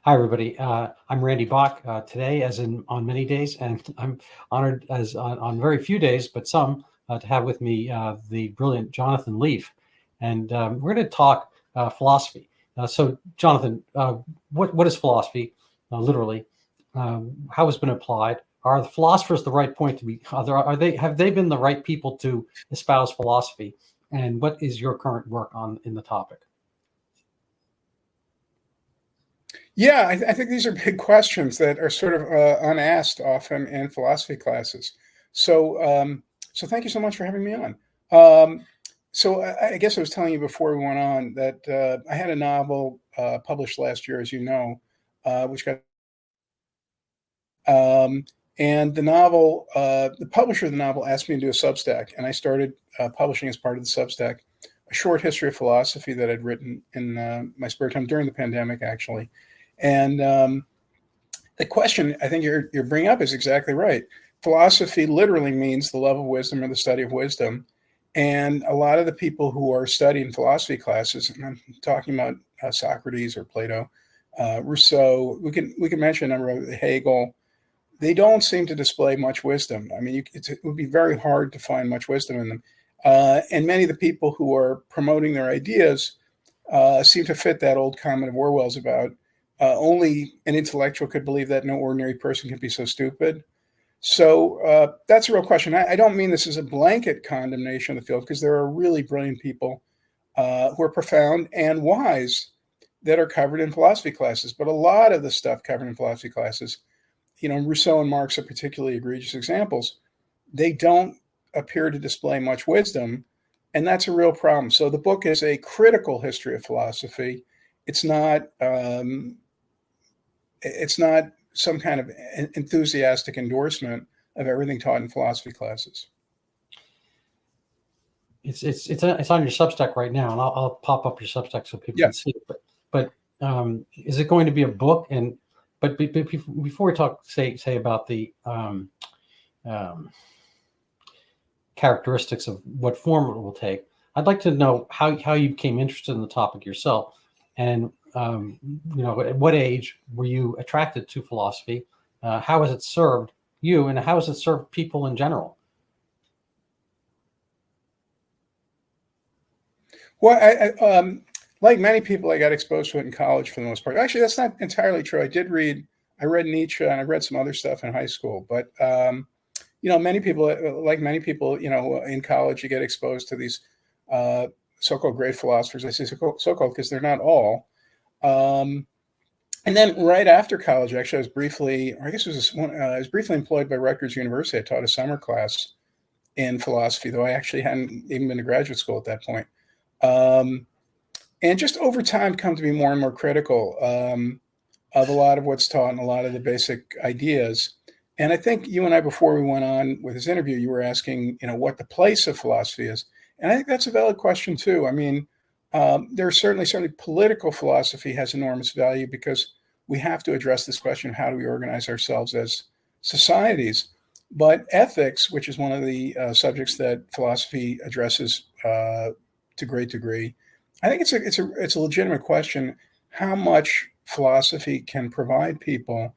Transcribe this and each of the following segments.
Hi, everybody. I'm Randy Bach today, as in on many days, and I'm honored as on very few days, but some, to have with me the brilliant Jonathan Leaf. And we're going to talk philosophy. So, Jonathan, what is philosophy, literally? How has it been applied? Are the philosophers the right point to be? Have they been the right people to espouse philosophy? And what is your current work on in the topic? Yeah, I think these are big questions that are sort of unasked often in philosophy classes. So thank you so much for having me on. So I guess I was telling you before we went on that I had a novel published last year, as you know, which got um, and the publisher of the novel asked me to do a Substack, and I started publishing as part of the Substack a short history of philosophy that I'd written in my spare time during the pandemic, actually. And the question I think you're bringing up is exactly right. Philosophy literally means the love of wisdom or the study of wisdom. And a lot of the people who are studying philosophy classes, and I'm talking about Socrates or Plato, Rousseau, we can mention a number of Hegel. They don't seem to display much wisdom. I mean, it would be very hard to find much wisdom in them. And many of the people who are promoting their ideas seem to fit that old comment of Orwell's about only an intellectual could believe that no ordinary person can be so stupid. So that's a real question. I don't mean this as a blanket condemnation of the field, because there are really brilliant people who are profound and wise that are covered in philosophy classes. But a lot of the stuff covered in philosophy classes, Rousseau and Marx are particularly egregious examples. They don't appear to display much wisdom, and that's a real problem. So the book is a critical history of philosophy. It's not some kind of enthusiastic endorsement of everything taught in philosophy classes. It's on your Substack right now, and I'll pop up your Substack so people can see it. But is it going to be a book? And but before we talk, say about the characteristics of what form it will take, I'd like to know how you became interested in the topic yourself, and at what age were you attracted to philosophy? How has it served you, and how has it served people in general? Well, like many people, I got exposed to it in college for the most part. Actually, that's not entirely true. I read Nietzsche, and I read some other stuff in high school. But many people, in college, you get exposed to these so-called great philosophers. I say so-called because they're not all. And then right after college, actually, I was briefly employed by Rutgers University. I taught a summer class in philosophy, though I actually hadn't even been to graduate school at that point. And just over time, come to be more and more critical of a lot of what's taught and a lot of the basic ideas. And I think you and I, before we went on with this interview, you were asking, what the place of philosophy is. And I think that's a valid question, too. I mean, there's certainly political philosophy has enormous value, because we have to address this question of how do we organize ourselves as societies. But ethics, which is one of the subjects that philosophy addresses to great degree, I think it's a legitimate question. How much philosophy can provide people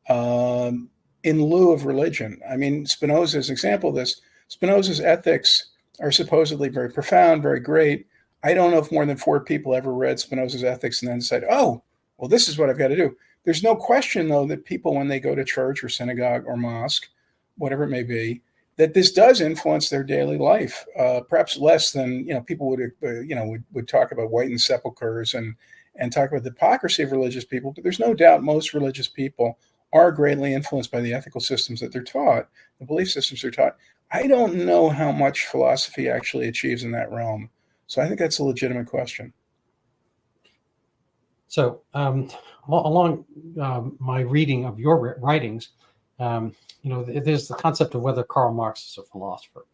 in lieu of religion? I mean, Spinoza's example of this. Spinoza's ethics are supposedly very profound, very great. I don't know if more than 4 people ever read Spinoza's ethics and then said, "Oh, well, this is what I've got to do." There's no question, though, that people, when they go to church or synagogue or mosque, whatever it may be, that this does influence their daily life, perhaps less than people would talk about whitened sepulchres and talk about the hypocrisy of religious people. But there's no doubt most religious people are greatly influenced by the ethical systems that they're taught, the belief systems they're taught. I don't know how much philosophy actually achieves in that realm. So I think that's a legitimate question. So along my reading of your writings, there's the concept of whether Karl Marx is a philosopher.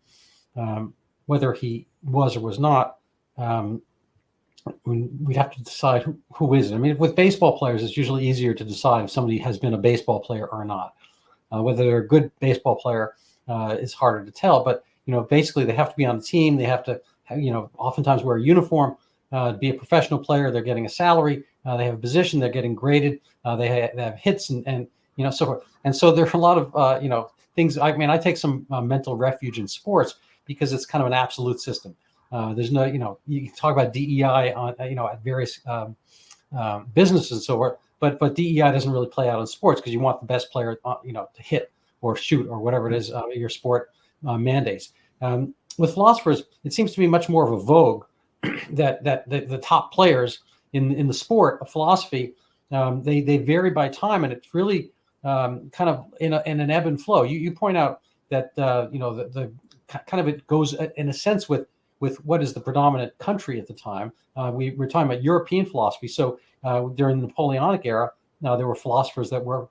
Whether he was or was not, we'd have to decide who is it. I mean, with baseball players, it's usually easier to decide if somebody has been a baseball player or not. Whether they're a good baseball player is harder to tell. But basically, they have to be on the team. They have to, oftentimes wear a uniform, be a professional player. They're getting a salary. they have a position, they're getting graded, they have hits and so forth. And so there are a lot of things. I mean, I take some mental refuge in sports because it's kind of an absolute system. There's no, you talk about DEI on, at various businesses and so forth, but DEI doesn't really play out in sports because you want the best player, to hit or shoot or whatever it is your sport mandates. With philosophers, it seems to be much more of a vogue that the top players in the sport of philosophy, they vary by time, and it's really kind of in an ebb and flow. You point out that the kind of it goes in a sense with what is the predominant country at the time. We're talking about European philosophy. So during the Napoleonic era, there were philosophers that were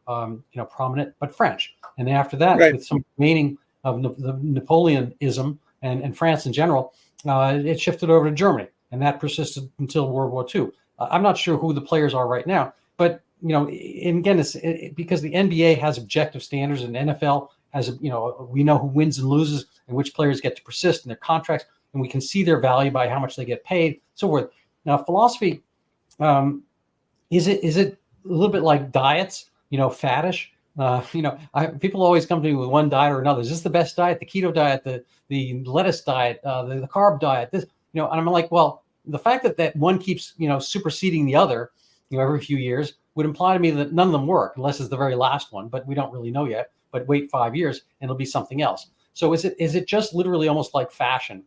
prominent, but French. And then after that, with some waning of the Napoleonism and France in general, it shifted over to Germany, and that persisted until World War II. I'm not sure who the players are right now, but and again, it's because the NBA has objective standards, and NFL has we know who wins and loses, and which players get to persist in their contracts, and we can see their value by how much they get paid, so forth. Now, philosophy, is it a little bit like diets? Faddish. People always come to me with one diet or another. Is this the best diet? The keto diet, the lettuce diet, the carb diet. This, and I'm like, well, the fact that one keeps superseding the other, every few years would imply to me that none of them work unless it's the very last one. But we don't really know yet. But wait 5 years and it'll be something else. So is it just literally almost like fashion?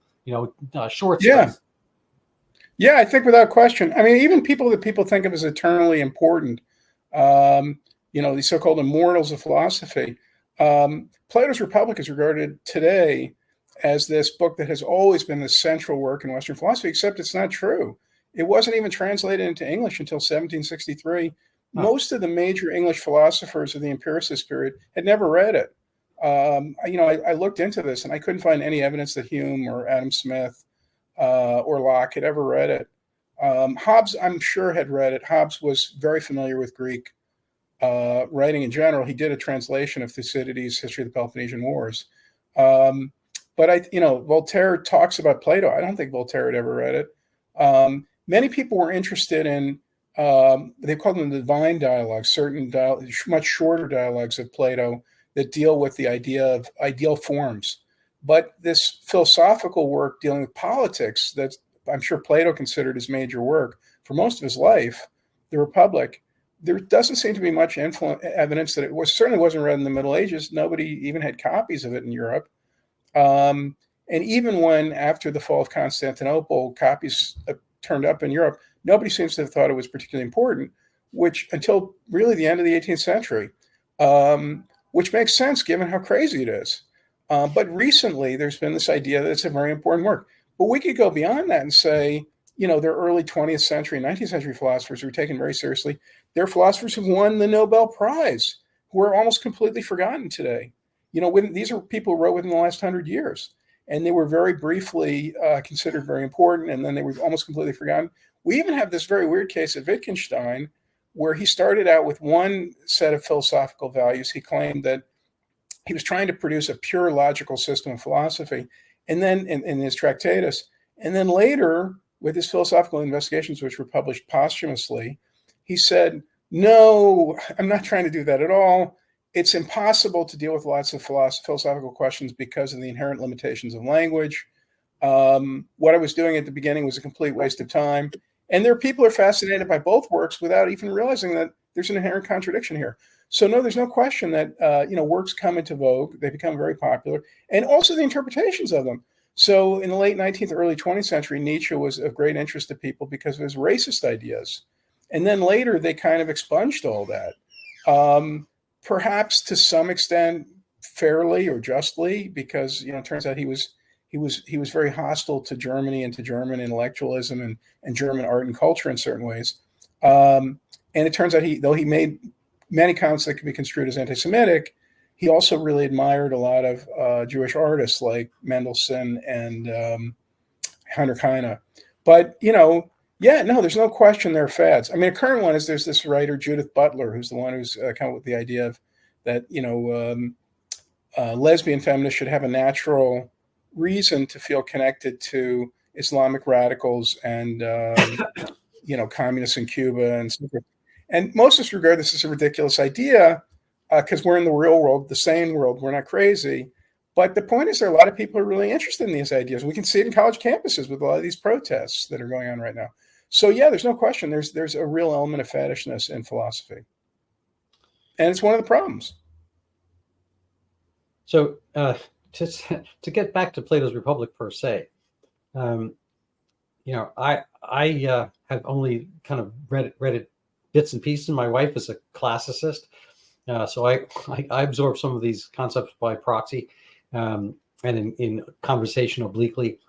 Shorts. Yeah, I think without question. I mean, even people that people think of as eternally important, the so-called immortals of philosophy. Plato's Republic is regarded today as this book that has always been the central work in Western philosophy, except it's not true. It wasn't even translated into English until 1763. Most of the major English philosophers of the empiricist period had never read it. I looked into this and I couldn't find any evidence that Hume or Adam Smith or Locke had ever read it. Hobbes, I'm sure, had read it. Hobbes was very familiar with Greek writing in general. He did a translation of Thucydides' History of the Peloponnesian Wars. But Voltaire talks about Plato. I don't think Voltaire had ever read it. Many people were interested in, they call them the divine dialogues, certain much shorter dialogues of Plato that deal with the idea of ideal forms. But this philosophical work dealing with politics, that I'm sure Plato considered his major work for most of his life, the Republic, there doesn't seem to be much evidence that it certainly wasn't read in the Middle Ages. Nobody even had copies of it in Europe. And even when, after the fall of Constantinople, copies turned up in Europe, nobody seems to have thought it was particularly important, which until really the end of the 18th century, which makes sense given how crazy it is. But recently, there's been this idea that it's a very important work. But we could go beyond that and say, there are early 20th century, 19th century philosophers who were taken very seriously. There are philosophers who won the Nobel Prize who are almost completely forgotten today. These are people who wrote within the last 100 years, and they were very briefly considered very important, and then they were almost completely forgotten. We even have this very weird case of Wittgenstein, where he started out with one set of philosophical values. He claimed that he was trying to produce a pure logical system of philosophy, and then in his Tractatus, and then later with his philosophical investigations, which were published posthumously, he said, no, I'm not trying to do that at all. It's impossible to deal with lots of philosophical questions because of the inherent limitations of language. What I was doing at the beginning was a complete waste of time. And there are people who are fascinated by both works without even realizing that there's an inherent contradiction here. So no, there's no question that works come into vogue. They become very popular, and also the interpretations of them. So in the late 19th, early 20th century, Nietzsche was of great interest to people because of his racist ideas. And then later, they kind of expunged all that, perhaps to some extent fairly or justly, because it turns out he was very hostile to Germany and to German intellectualism and German art and culture in certain ways. And it turns out though he made many comments that can be construed as anti-Semitic, he also really admired a lot of Jewish artists like Mendelssohn and Heinrich Heine. But, there's no question they're fads. I mean, a current one is there's this writer, Judith Butler, who's the one who's come up with the idea of that, lesbian feminists should have a natural reason to feel connected to Islamic radicals and, communists in Cuba and so forth. And most of us regard this as a ridiculous idea because we're in the real world, the sane world. We're not crazy. But the point is, there are a lot of people who are really interested in these ideas. We can see it in college campuses with a lot of these protests that are going on right now. So yeah, there's no question. There's a real element of faddishness in philosophy, and it's one of the problems. So to get back to Plato's Republic per se, I have only kind of read it bits and pieces. My wife is a classicist, so I absorb some of these concepts by proxy, and in conversation obliquely,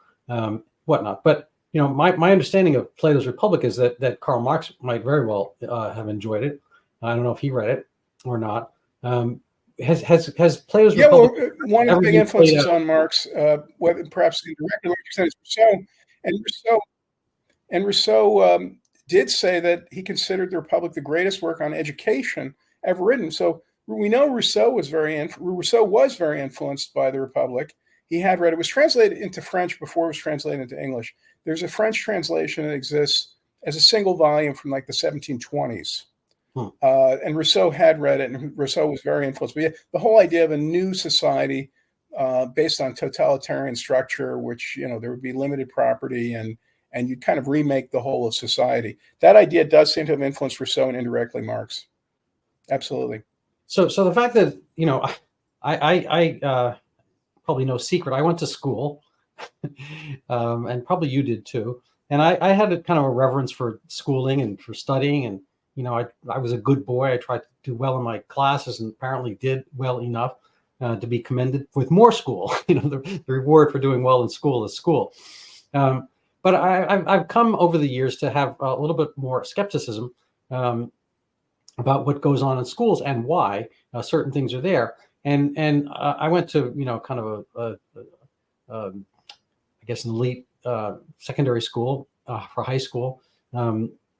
whatnot. But my understanding of Plato's Republic is that Karl Marx might very well have enjoyed it. I don't know if he read it or not. Has Plato's Republic? Well, one of the big influences on Marx, whether perhaps indirectly, like you said, is Rousseau. And Rousseau did say that he considered the Republic the greatest work on education ever written. So we know Rousseau was very influenced by the Republic. He had read it. It was translated into French before it was translated into English. There's a French translation that exists as a single volume from like the 1720s. And Rousseau had read it, and Rousseau was very influenced. But yeah, the whole idea of a new society based on totalitarian structure, which there would be limited property, and you'd kind of remake the whole of society. That idea does seem to have influenced Rousseau and indirectly Marx. Absolutely. So the fact that I probably no secret, I went to school, and probably you did too. And I had a kind of a reverence for schooling and for studying, and I was a good boy. I tried to do well in my classes, and apparently did well enough to be commended with more school. The reward for doing well in school is school. But I've come over the years to have a little bit more skepticism about what goes on in schools and why certain things are there. And I went to kind of I guess an elite secondary school for high school.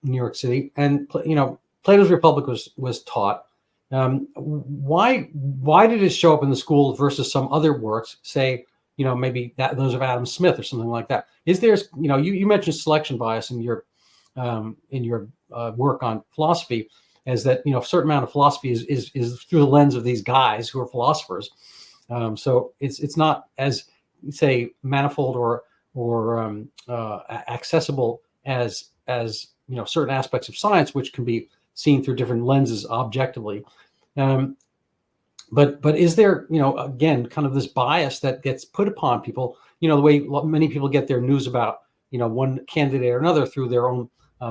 New York City, and Plato's Republic was taught. Why did it show up in the school versus some other works? Say, maybe those of Adam Smith or something like that. Is there, you mentioned selection bias in your work on philosophy, as that a certain amount of philosophy is through the lens of these guys who are philosophers. So it's not as, say, manifold or accessible as certain aspects of science, which can be seen through different lenses objectively. But is there, again, kind of this bias that gets put upon people, the way many people get their news about, one candidate or another through their own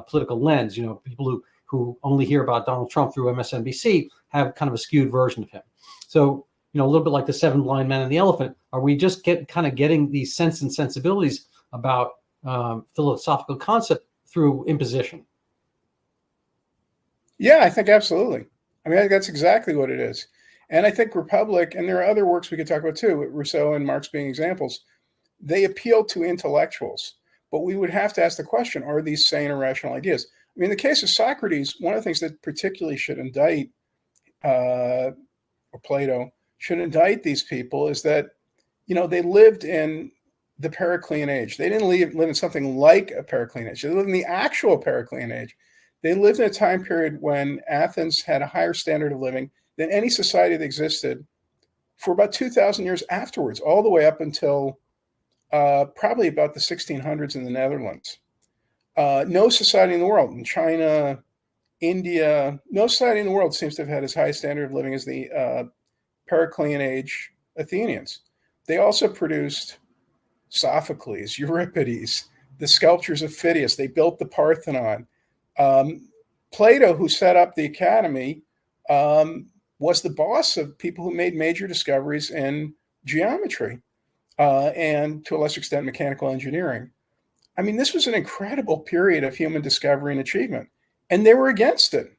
political lens. People who only hear about Donald Trump through MSNBC have kind of a skewed version of him. So, a little bit like the seven blind men and the elephant, are we just getting these sense and sensibilities about philosophical concept through imposition? Yeah, I think absolutely. I think that's exactly what it is. And I think Republic, and there are other works we could talk about too, Rousseau and Marx being examples, they appeal to intellectuals. But we would have to ask the question, are these sane or rational ideas? In the case of Socrates, one of the things that particularly should indict, or Plato, should indict these people is that, they lived in the Periclean age. They didn't live in something like a Periclean age. They lived in the actual Periclean age. They lived in a time period when Athens had a higher standard of living than any society that existed for about 2,000 years afterwards, all the way up until probably about the 1600s in the Netherlands. No society in the world, in China, India, no society in the world seems to have had as high a standard of living as the Periclean age Athenians. They also produced Sophocles, Euripides, the sculptures of Phidias. They built the Parthenon. Plato, who set up the academy, was the boss of people who made major discoveries in geometry and, to a lesser extent, mechanical engineering. This was an incredible period of human discovery and achievement, and they were against it.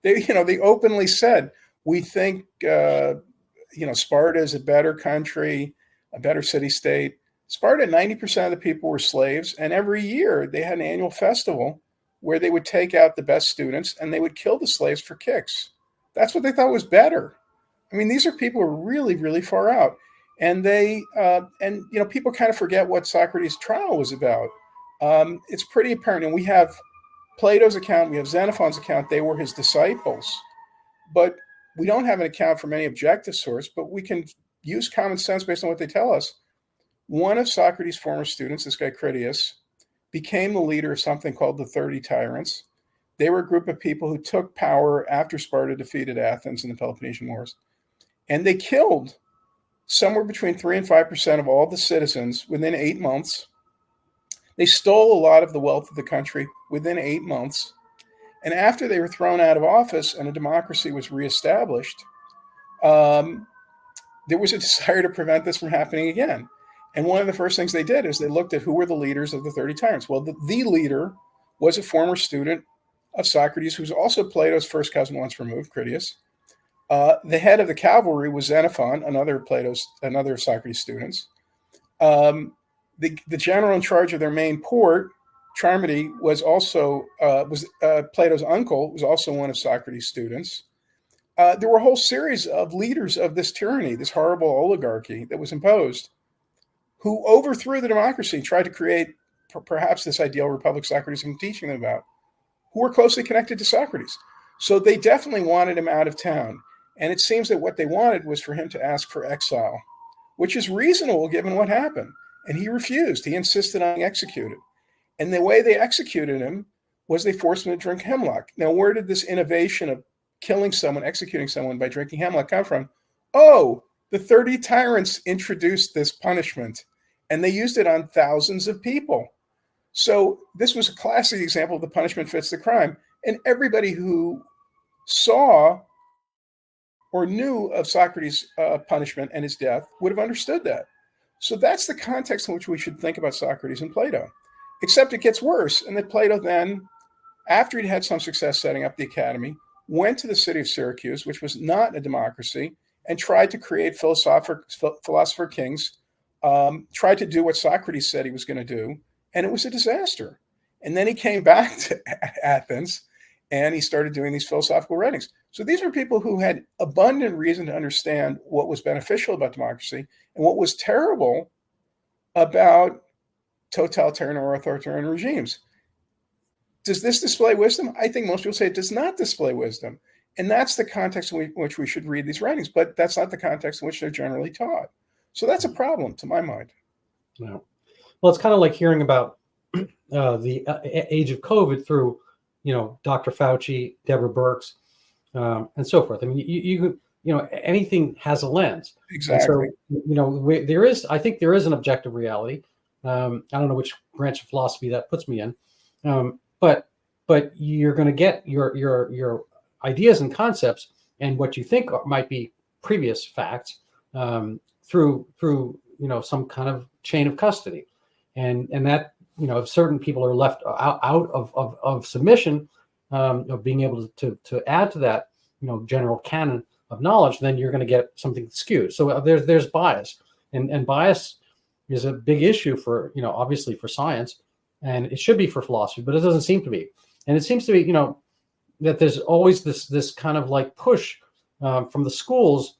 They openly said, we think, Sparta is a better country, a better city-state. Sparta, 90% of the people were slaves, and every year they had an annual festival where they would take out the best students and they would kill the slaves for kicks. That's what they thought was better. These are people who are really, really far out. And people kind of forget what Socrates' trial was about. It's pretty apparent, and we have Plato's account, we have Xenophon's account, they were his disciples. But we don't have an account from any objective source, but we can use common sense based on what they tell us. One of Socrates' former students, this guy Critias, became the leader of something called the 30 Tyrants. They were a group of people who took power after Sparta defeated Athens in the Peloponnesian Wars. And they killed somewhere between 3 and 5% of all the citizens within 8 months. They stole a lot of the wealth of the country within 8 months. And after they were thrown out of office and a democracy was reestablished, there was a desire to prevent this from happening again. And one of the first things they did is they looked at who were the leaders of the 30 tyrants. Well, the leader was a former student of Socrates, who's also Plato's first cousin once removed, Critias. The head of the cavalry was Xenophon, another of Socrates' students. The general in charge of their main port, Charmides, was also Plato's uncle, was also one of Socrates' students. There were a whole series of leaders of this tyranny, this horrible oligarchy that was imposed, who overthrew the democracy, tried to create perhaps this ideal republic Socrates had been teaching them about, who were closely connected to Socrates. So they definitely wanted him out of town. And it seems that what they wanted was for him to ask for exile, which is reasonable given what happened. And he refused. He insisted on being executed. And the way they executed him was they forced him to drink hemlock. Now, where did this innovation of killing someone, executing someone by drinking hemlock come from? Oh, the 30 tyrants introduced this punishment, and they used it on thousands of people. So this was a classic example of the punishment fits the crime. And everybody who saw or knew of Socrates' punishment and his death would have understood that. So that's the context in which we should think about Socrates and Plato. Except it gets worse, and that Plato then, after he'd had some success setting up the academy, went to the city of Syracuse, which was not a democracy, and tried to create philosopher kings, tried to do what Socrates said he was going to do, and it was a disaster. And then he came back to Athens, and he started doing these philosophical writings. So these were people who had abundant reason to understand what was beneficial about democracy and what was terrible about totalitarian or authoritarian regimes. Does this display wisdom? I think most people say it does not display wisdom. And that's the context in which we should read these writings, but that's not the context in which they're generally taught. So that's a problem to my mind. No. Well, it's kind of like hearing about the age of COVID through, Dr. Fauci, Deborah Birx, and so forth. I mean, you anything has a lens. Exactly. And so, I think there is an objective reality. I don't know which branch of philosophy that puts me in, but you're going to get your ideas and concepts and what you think might be previous facts through some kind of chain of custody, and that if certain people are left out of submission, of being able to add to that general canon of knowledge, then you're going to get something skewed. So there's bias, and bias is a big issue for obviously for science, and it should be for philosophy, but it doesn't seem to be. And it seems to be that there's always this kind of like push from the schools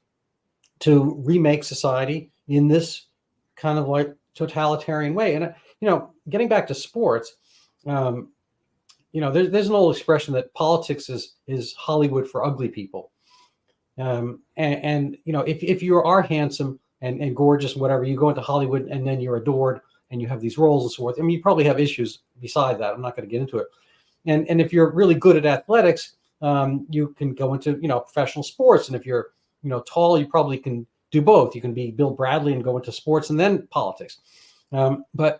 to remake society in this kind of like totalitarian way. And getting back to sports, there's an old expression that politics is Hollywood for ugly people. If you are handsome and gorgeous, whatever, you go into Hollywood and then you're adored and you have these roles and so forth. I mean, you probably have issues beside that. I'm not going to get into it. And if you're really good at athletics, you can go into, professional sports. And if you're, tall, you probably can do both. You can be Bill Bradley and go into sports and then politics. Or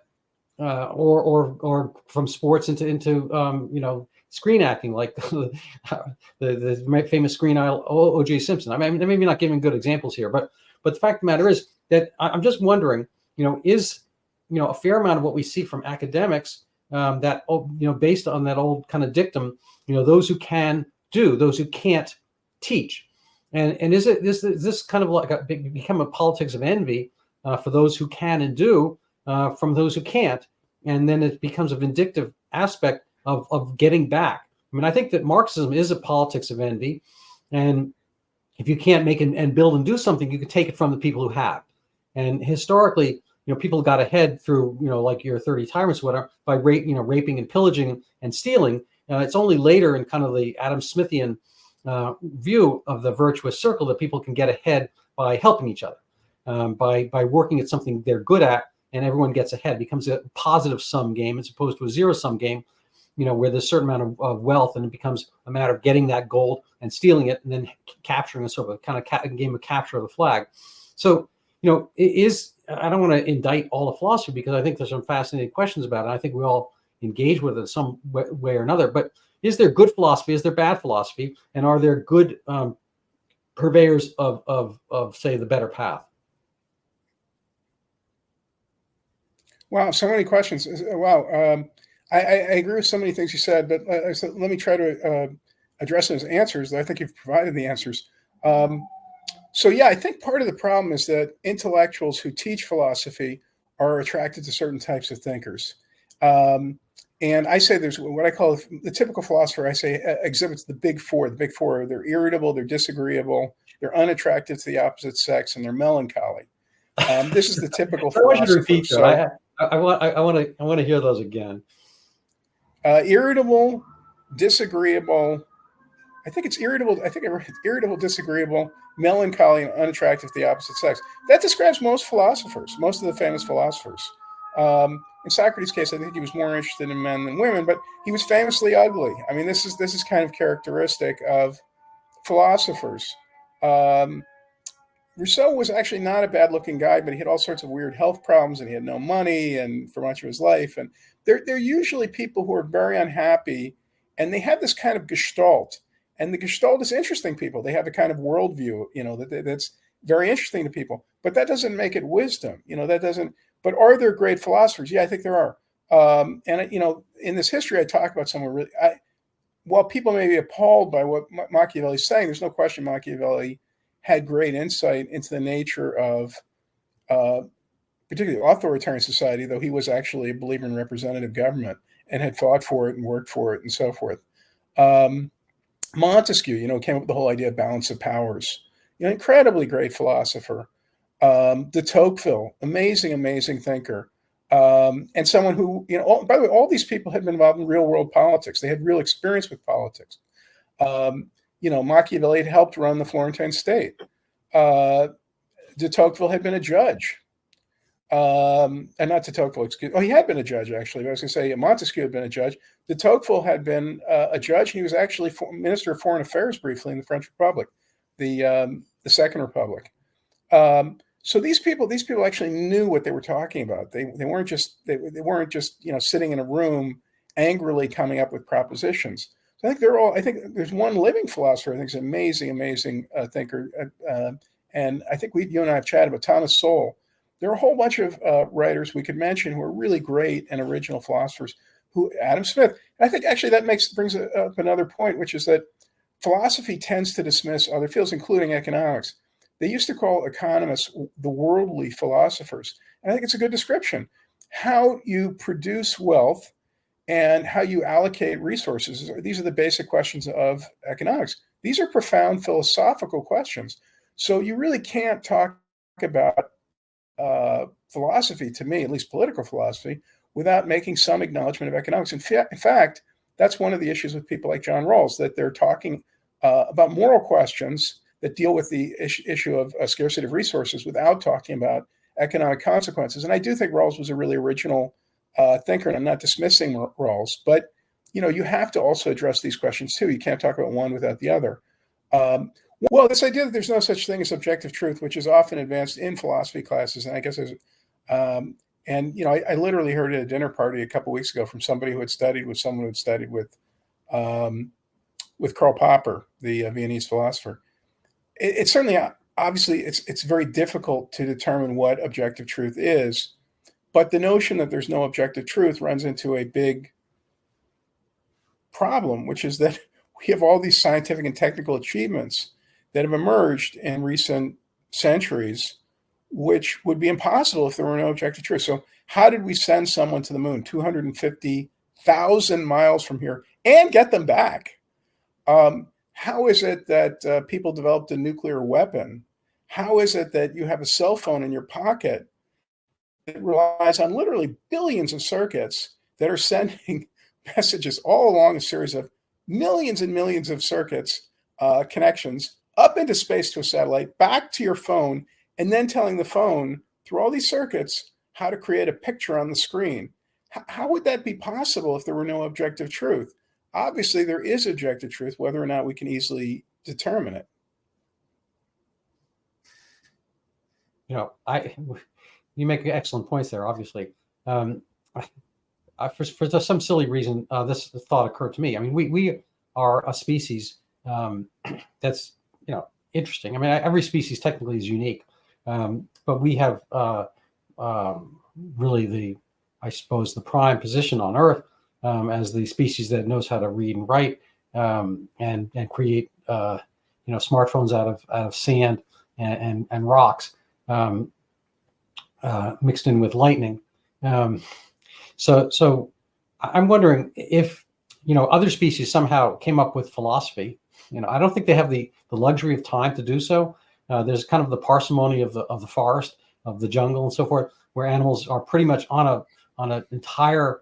from sports into screen acting, like the famous screen idol O.J. Simpson. I mean, maybe not giving good examples here, but the fact of the matter is that I'm just wondering, is a fair amount of what we see from academics that based on that old kind of dictum, those who can do, those who can't teach, and is this kind of like become a politics of envy for those who can and do from those who can't, and then it becomes a vindictive aspect of getting back. I mean, I think that Marxism is a politics of envy, and if you can't make and build and do something, you can take it from the people who have. And historically, people got ahead through, like your 30 tyrants, or whatever, by raping and pillaging and stealing. It's only later in kind of the Adam Smithian view of the virtuous circle that people can get ahead by helping each other, by working at something they're good at, and everyone gets ahead. It becomes a positive sum game as opposed to a zero sum game, where there's a certain amount of wealth, and it becomes a matter of getting that gold and stealing it, and then capturing a sort of a kind of game of capture of the flag. So, I don't want to indict all of philosophy, because I think there's some fascinating questions about it. I think we all engage with it some way or another. But is there good philosophy? Is there bad philosophy? And are there good purveyors of say, the better path? Wow, so many questions. Wow. I agree with so many things you said, but let me try to address those answers. I think you've provided the answers. So yeah, I think part of the problem is that intellectuals who teach philosophy are attracted to certain types of thinkers. And I say there's what I call the typical philosopher, I say exhibits the big four. The big four, they're irritable, they're disagreeable, they're unattractive to the opposite sex, and they're melancholy. This is the typical philosopher. I want you to repeat that. I want to hear those again. Irritable, disagreeable. I think it's irritable. I think it's irritable, disagreeable, melancholy, and unattractive to the opposite sex. That describes most philosophers, most of the famous philosophers. In Socrates' case, I think he was more interested in men than women, but he was famously ugly. I mean, this is kind of characteristic of philosophers. Rousseau was actually not a bad-looking guy, but he had all sorts of weird health problems, and he had no money, and for much of his life. And they're usually people who are very unhappy, and they have this kind of gestalt. And the gestalt is interesting people. They have a kind of worldview, that's very interesting to people. But that doesn't make it wisdom. That doesn't. But are there great philosophers? Yeah, I think there are. And in this history, I talk about someone really. While people may be appalled by what Machiavelli's saying, there's no question Machiavelli had great insight into the nature of particularly authoritarian society, though he was actually a believer in representative government and had fought for it and worked for it and so forth. Montesquieu, came up with the whole idea of balance of powers. Incredibly great philosopher. De Tocqueville, amazing thinker. And someone who, by the way, all these people had been involved in real world politics. They had real experience with politics. Machiavelli had helped run the Florentine state. De Tocqueville had been a judge. And not de Tocqueville, he had been a judge, actually. But I was going to say Montesquieu had been a judge. De Tocqueville had been a judge. He was actually Minister of Foreign Affairs briefly in the French Republic, the Second Republic. So these people actually knew what they were talking about. They weren't just sitting in a room angrily coming up with propositions. So I think there's one living philosopher I think is an amazing thinker, and I think you and I have chatted about Thomas Sowell. There are a whole bunch of writers we could mention who are really great and original philosophers. Adam Smith. And I think actually that brings up another point, which is that philosophy tends to dismiss other fields, including economics. They used to call economists the worldly philosophers. And I think it's a good description. How you produce wealth and how you allocate resources, these are the basic questions of economics. These are profound philosophical questions. So you really can't talk about philosophy, to me, at least political philosophy, without making some acknowledgement of economics. In fact, that's one of the issues with people like John Rawls, that they're talking about moral questions that deal with the issue of scarcity of resources without talking about economic consequences. And I do think Rawls was a really original thinker, and I'm not dismissing Rawls, but you have to also address these questions too. You can't talk about one without the other. Well, this idea that there's no such thing as objective truth, which is often advanced in philosophy classes, and I guess I literally heard at a dinner party a couple of weeks ago from somebody who had studied with someone who had studied with Karl Popper, the Viennese philosopher. It's certainly, obviously, it's very difficult to determine what objective truth is, but the notion that there's no objective truth runs into a big problem, which is that we have all these scientific and technical achievements that have emerged in recent centuries, which would be impossible if there were no objective truth. So how did we send someone to the moon 250,000 miles from here and get them back? How is it that people developed a nuclear weapon? How is it that you have a cell phone in your pocket that relies on literally billions of circuits that are sending messages all along a series of millions and millions of circuits, connections up into space to a satellite, back to your phone, and then telling the phone through all these circuits how to create a picture on the screen. How would that be possible if there were no objective truth? Obviously, there is objective truth, whether or not we can easily determine it. You make excellent points there. Obviously, for some silly reason, this thought occurred to me. I mean, we are a species that's interesting. I mean, every species technically is unique, but we have really I suppose, the prime position on Earth as the species that knows how to read and write and create smartphones out of sand and rocks mixed in with lightning. So I'm wondering if other species somehow came up with philosophy. I don't think they have the luxury of time to do so. There's kind of the parsimony of the forest, of the jungle, and so forth, where animals are pretty much on an entire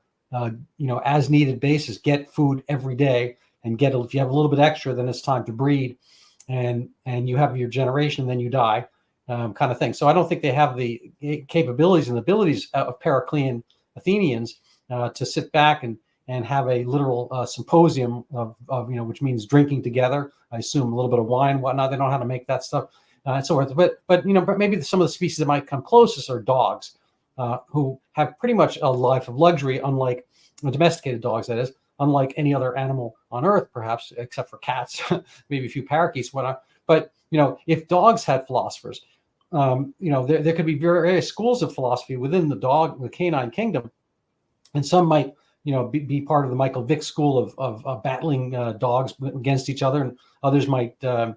as needed basis, get food every day, and if you have a little bit extra, then it's time to breed, and you have your generation, then you die, kind of thing. So I don't think they have the capabilities and abilities of Periclean Athenians to sit back and have a literal symposium of which means drinking together. I assume a little bit of wine, whatnot. They don't know how to make that stuff, and so forth. But maybe some of the species that might come closest are dogs, who have pretty much a life of luxury, unlike domesticated dogs, that is, unlike any other animal on Earth, perhaps, except for cats, maybe a few parakeets, whatnot. But if dogs had philosophers, there could be various schools of philosophy within the canine kingdom, and some might be part of the Michael Vick school of battling dogs against each other, and others might kind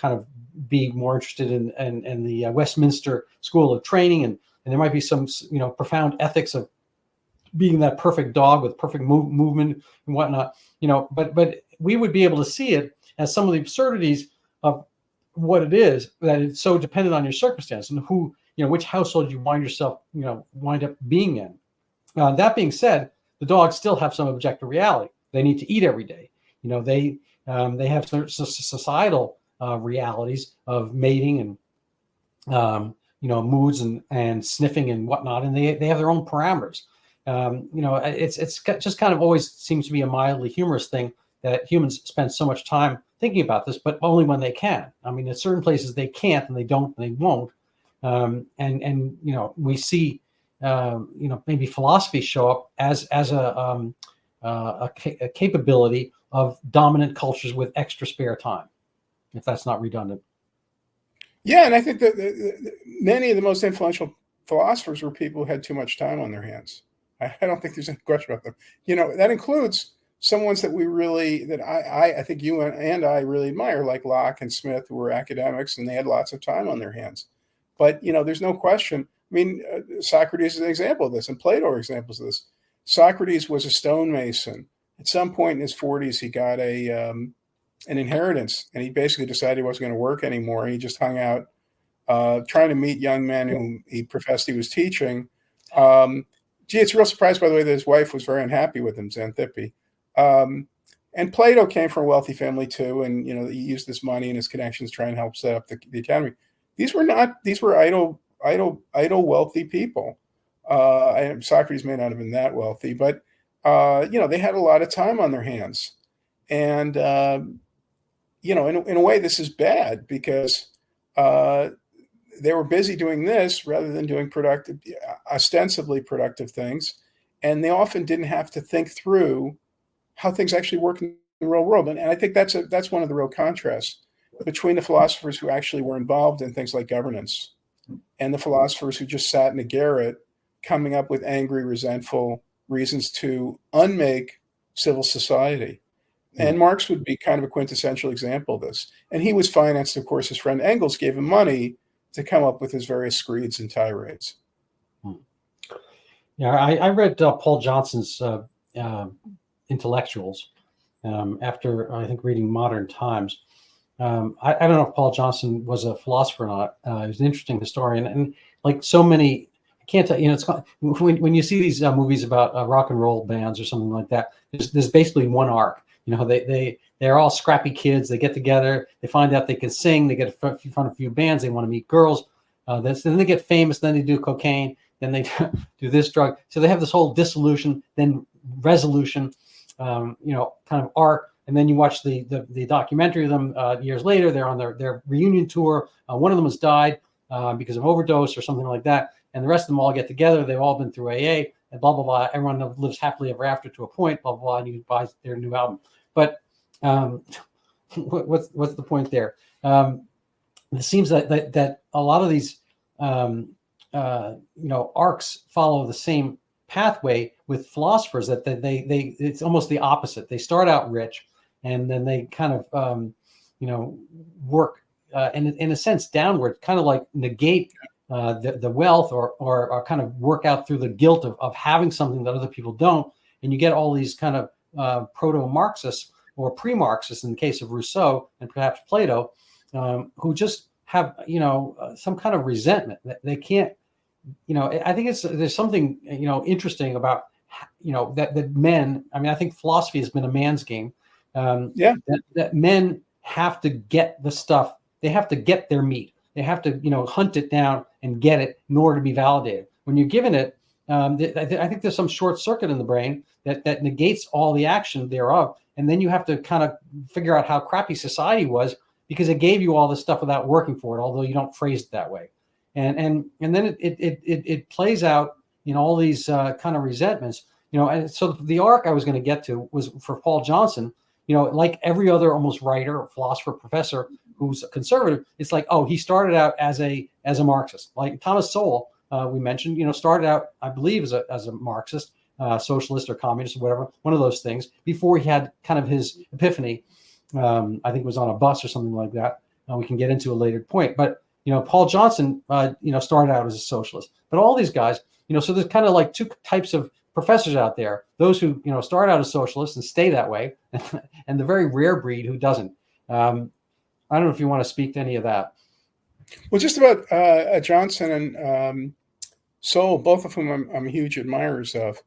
of be more interested in the Westminster school of training, and there might be some profound ethics of being that perfect dog with perfect movement and whatnot. But we would be able to see it as some of the absurdities of what it is, that it's so dependent on your circumstance and which household you wind up being in. That being said, the dogs still have some objective reality. They need to eat every day. They have societal realities of mating and moods and sniffing and whatnot, and they have their own parameters. It's just kind of always seems to be a mildly humorous thing that humans spend so much time thinking about this, but only when they can. I mean, at certain places they can't, and they don't, and they won't. And we see maybe philosophy show up as a capability of dominant cultures with extra spare time, if that's not redundant. Yeah, and I think that many of the most influential philosophers were people who had too much time on their hands. I don't think there's any question about them. That includes some ones that I think you and I really admire, like Locke and Smith, who were academics and they had lots of time on their hands. But there's no question. I mean, Socrates is an example of this, and Plato are examples of this. Socrates was a stonemason. At some point in his 40s, he got an inheritance, and he basically decided he wasn't going to work anymore. He just hung out trying to meet young men whom he professed he was teaching. It's a real surprise, by the way, that his wife was very unhappy with him, Xanthippe. And Plato came from a wealthy family too, and he used this money and his connections to try and help set up the academy. These were idle wealthy people. Socrates may not have been that wealthy, but they had a lot of time on their hands, and in a way, this is bad because they were busy doing this rather than doing ostensibly productive things, and they often didn't have to think through how things actually work in the real world. And I think that's one of the real contrasts between the philosophers who actually were involved in things like governance and the philosophers who just sat in a garret coming up with angry, resentful reasons to unmake civil society. And Marx would be kind of a quintessential example of this. And he was financed, of course. His friend Engels gave him money to come up with his various screeds and tirades. Yeah, I read Paul Johnson's Intellectuals after, I think, reading Modern Times. I don't know if Paul Johnson was a philosopher or not. He was an interesting historian. And like so many can't tell, it's when you see these movies about rock and roll bands or something like that, there's basically one arc. They're all scrappy kids. They get together, they find out they can sing, they get in front of a few bands, they want to meet girls. Then they get famous, then they do cocaine, then they do this drug. So they have this whole dissolution, then resolution, kind of arc. And then you watch the documentary of them years later. They're on their reunion tour. One of them has died because of overdose or something like that. And the rest of them all get together. They've all been through AA and blah, blah, blah. Everyone lives happily ever after to a point, blah, blah, blah. And you buy their new album. But what's the point there? It seems that a lot of these, arcs follow the same pathway with philosophers, that they it's almost the opposite. They start out rich, and then they kind of, work in a sense downward, kind of like negate the wealth or kind of work out through the guilt of having something that other people don't. And you get all these kind of proto-Marxists or pre-Marxists in the case of Rousseau and perhaps Plato, who just have, some kind of resentment that they can't, I think there's something, interesting about, that men, I think philosophy has been a man's game. That men have to get the stuff. They have to get their meat. They have to, hunt it down and get it in order to be validated. When you're given it, I think there's some short circuit in the brain that negates all the action thereof. And then you have to kind of figure out how crappy society was because it gave you all this stuff without working for it, although you don't phrase it that way. And then it plays out in all these kind of resentments, and so the arc I was going to get to was for Paul Johnson, like every other almost writer or philosopher, professor who's a conservative. It's like, oh, he started out as a Marxist, like Thomas Sowell, we mentioned, started out, I believe, as a Marxist, socialist or communist or whatever, one of those things, before he had kind of his epiphany. I think it was on a bus or something like that. We can get into a later point, but Paul Johnson, started out as a socialist. But all these guys, so there's kind of like two types of professors out there: those who start out as socialists and stay that way, and the very rare breed who doesn't. I don't know if you want to speak to any of that. Well, just about Johnson and Sowell, both of whom I'm huge admirers of.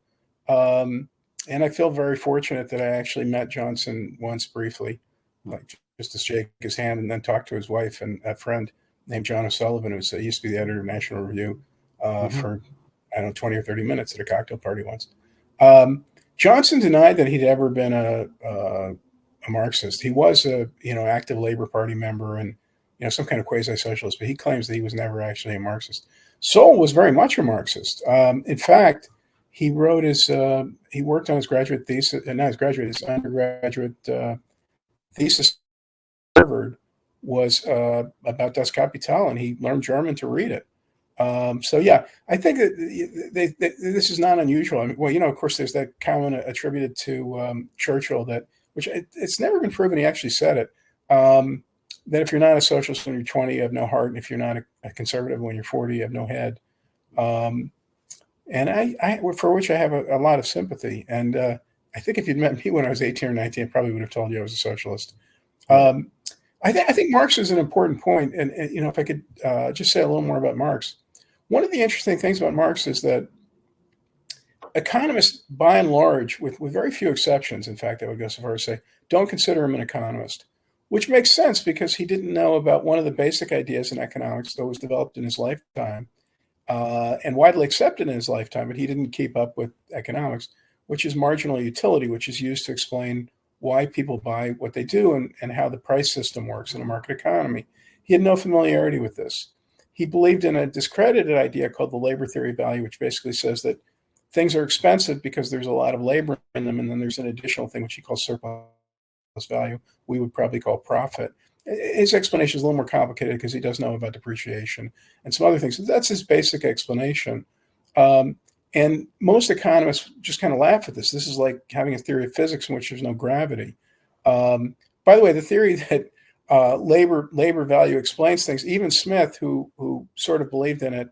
And I feel very fortunate that I actually met Johnson once briefly, like just to shake his hand and then talk to his wife and a friend named John O'Sullivan, who used to be the editor of National Review for, 20 or 30 minutes at a cocktail party once. Johnson denied that he'd ever been a Marxist. He was a, active Labor Party member and, some kind of quasi-socialist, but he claims that he was never actually a Marxist. Sowell was very much a Marxist. In fact, he wrote he worked on his graduate thesis, his undergraduate thesis at Harvard was about Das Kapital, and he learned German to read it. So yeah, I think that this is not unusual. Of course, there's that comment attributed to Churchill which it's never been proven he actually said it, that if you're not a socialist when you're 20, you have no heart, and if you're not a conservative when you're 40, you have no head. And I for which I have a lot of sympathy. And I think if you'd met me when I was 18 or 19, I probably would have told you I was a socialist. I think Marx is an important point. And if I could just say a little more about Marx. One of the interesting things about Marx is that economists, by and large, with very few exceptions, in fact, I would go so far as to say, don't consider him an economist, which makes sense because he didn't know about one of the basic ideas in economics that was developed in his lifetime and widely accepted in his lifetime, but he didn't keep up with economics, which is marginal utility, which is used to explain why people buy what they do and how the price system works in a market economy. He had no familiarity with this. He believed in a discredited idea called the labor theory of value, which basically says that things are expensive because there's a lot of labor in them, and then there's an additional thing which he calls surplus value, we would probably call profit. His explanation is a little more complicated because he does know about depreciation and some other things. So that's his basic explanation. And most economists just kind of laugh at this. This is like having a theory of physics in which there's no gravity. By the way, the theory that labor value explains things, even Smith, who sort of believed in it,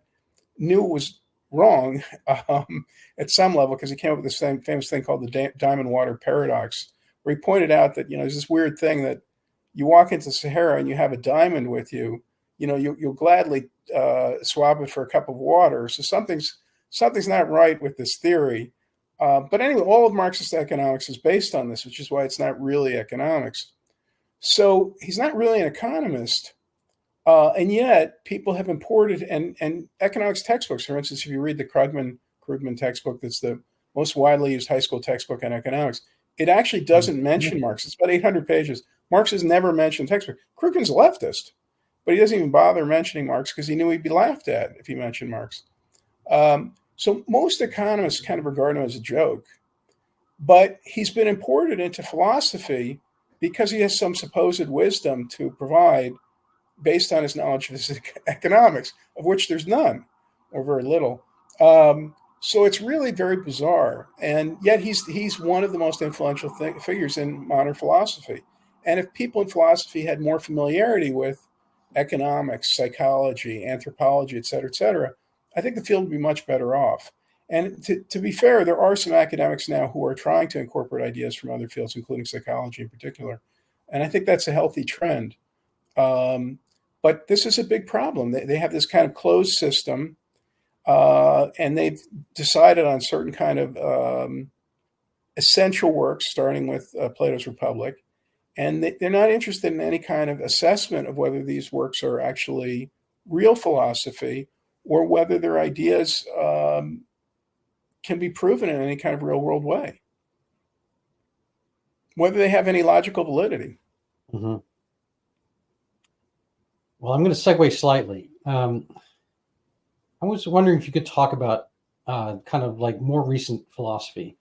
knew it was wrong at some level because he came up with this famous thing called the diamond water paradox, where he pointed out that there's this weird thing that you walk into Sahara and you have a diamond with you, you'll gladly swap it for a cup of water. So something's not right with this theory. But anyway, all of Marxist economics is based on this, which is why it's not really economics. So he's not really an economist. And yet people have imported and economics textbooks. For instance, if you read the Krugman textbook, that's the most widely used high school textbook on economics, it actually doesn't mention Marx. It's about 800 pages. Marx has never mentioned textbook. Krugman's a leftist, but he doesn't even bother mentioning Marx because he knew he'd be laughed at if he mentioned Marx. So most economists kind of regard him as a joke, but he's been imported into philosophy because he has some supposed wisdom to provide based on his knowledge of economics, of which there's none or very little. So it's really very bizarre. And yet he's one of the most influential figures in modern philosophy. And if people in philosophy had more familiarity with economics, psychology, anthropology, et cetera, I think the field would be much better off. And to be fair, there are some academics now who are trying to incorporate ideas from other fields, including psychology in particular. And I think that's a healthy trend. But this is a big problem. They have this kind of closed system, and they've decided on certain kind of essential works, starting with Plato's Republic. And they're not interested in any kind of assessment of whether these works are actually real philosophy or whether their ideas can be proven in any kind of real world way, whether they have any logical validity. Mm-hmm. Well, I'm going to segue slightly. I was wondering if you could talk about kind of like more recent philosophy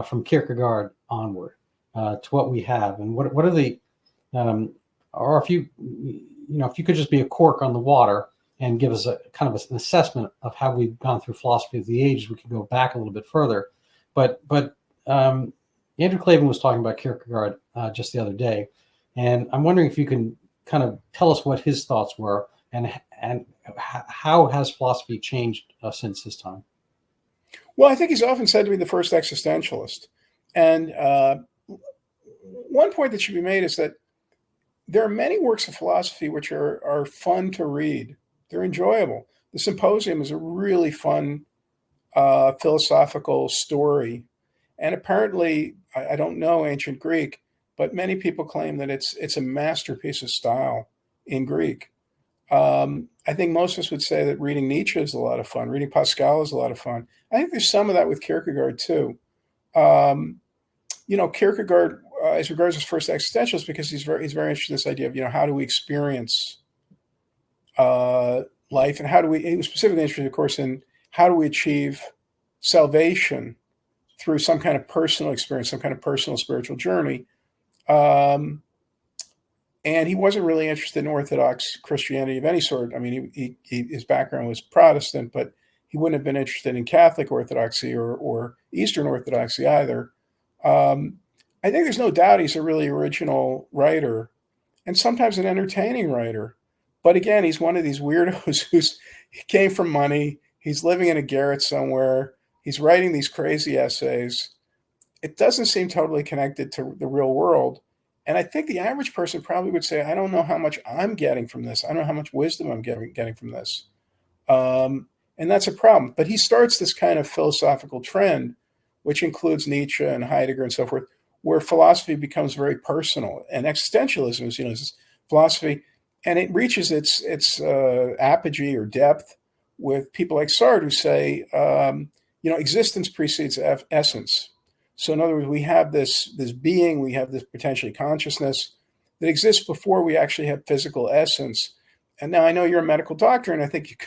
from Kierkegaard onward to what we have, and what are the, or if you could just be a cork on the water and give us a kind of an assessment of how we've gone through philosophy of the ages. We could go back a little bit further, but Andrew Klavan was talking about Kierkegaard just the other day, and I'm wondering if you can kind of tell us what his thoughts were and how has philosophy changed since his time? Well, I think he's often said to be the first existentialist. And one point that should be made is that there are many works of philosophy which are fun to read. They're enjoyable. The Symposium is a really fun philosophical story. And apparently, I don't know ancient Greek, but many people claim that it's a masterpiece of style in Greek. I think most of us would say that reading Nietzsche is a lot of fun. Reading Pascal is a lot of fun. I think there's some of that with Kierkegaard too. Kierkegaard, as regards his first existentialist, because he's very interested in this idea of how do we experience life, and he was specifically interested, of course, in how do we achieve salvation through some kind of personal experience, some kind of personal spiritual journey. And he wasn't really interested in Orthodox Christianity of any sort. I mean, his background was Protestant, but he wouldn't have been interested in Catholic Orthodoxy or Eastern Orthodoxy either. I think there's no doubt he's a really original writer and sometimes an entertaining writer. But again, he's one of these weirdos he came from money. He's living in a garret somewhere. He's writing these crazy essays. It doesn't seem totally connected to the real world. And I think the average person probably would say, I don't know how much I'm getting from this. I don't know how much wisdom I'm getting from this. And that's a problem. But he starts this kind of philosophical trend, which includes Nietzsche and Heidegger and so forth, where philosophy becomes very personal. And existentialism is, this philosophy, and it reaches its apogee or depth with people like Sartre who say, existence precedes essence. So in other words, we have this being, we have this potentially consciousness that exists before we actually have physical essence. And now I know you're a medical doctor, and I think